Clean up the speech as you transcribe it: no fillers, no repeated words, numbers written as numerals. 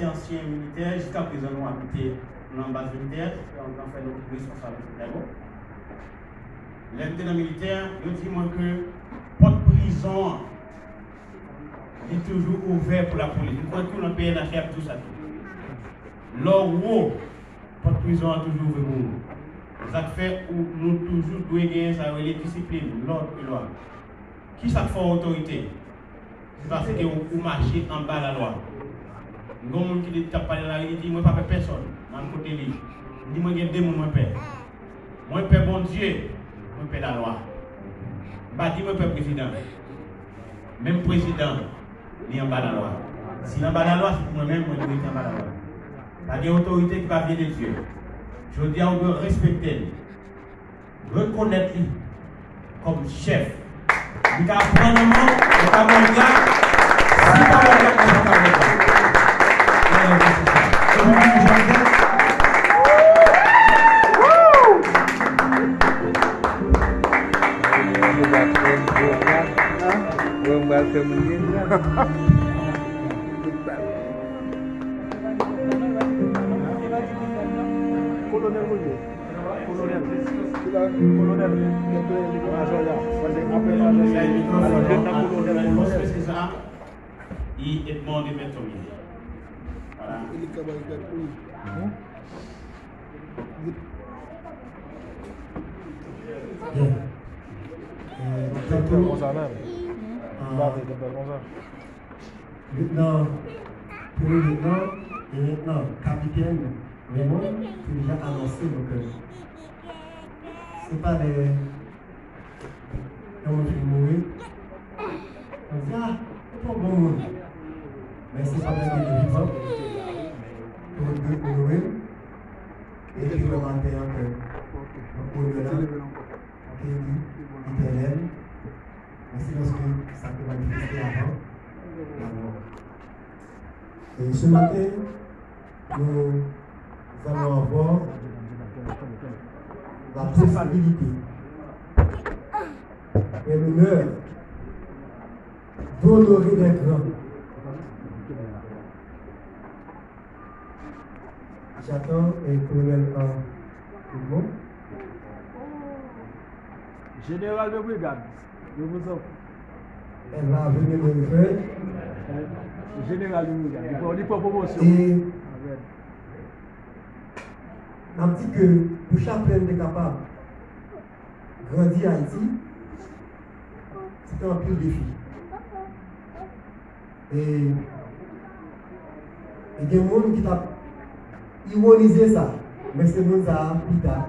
Ancien militaire, jusqu'à présent, nous avons habité dans la base militaire, on a fait notre responsabilité d'abord. L'intendant militaire, je dis moi que porte prison est toujours ouvert pour la police. Nous comptons tout dans le PNHF, tout ça. L'eau, porte prison est toujours ouvert pour nous. Ça fait où nous toujours devons gagner ça, les disciplines, l'ordre et loi. Qui ça fait autorité? C'est parce que vous marchez en bas de la loi. Comme qui t'a parlé là, il dit moi pas personne dans le côté lui. Il dit moi j'ai deux mon père. Moi père bon Dieu, moi père la loi. Bah dit moi père président. Même président, il est en bas de la loi. Si en bas de la loi, c'est pour moi-même moi je suis en bas de la loi. Pas d'autorité qui va venir de Dieu. Je dis on doit respecter, reconnaître lui comme chef. Il a prendre un mot, il a mon gars, si pas mon gars, il va pas. Il est demandé de mettre au milieu. Voilà. Lieutenant, premier lieutenant et lieutenant capitaine Raymond, qui déjà annoncé donc c'est pas des gens qui mourir. On dit ah, c'est pas bon monde. Mais c'est pas des gens vivants. Pour mourir. Et puis le matin que au-delà, éternel. Mais c'est parce que ça peut manifester avant. Et ce matin, nous allons avoir la possibilité et l'honneur d'honorer les grands. J'attends et colonel tout le monde. Général de brigade, je vous offre. Elle va venir me faire. Général de brigade, il faut promotion. Et on dit que pour chaque plein est capable de grandir Haïti, c'est un pire défi. Et il y a des gens qui ont ironisé ça, mais c'est nous ça plus tard.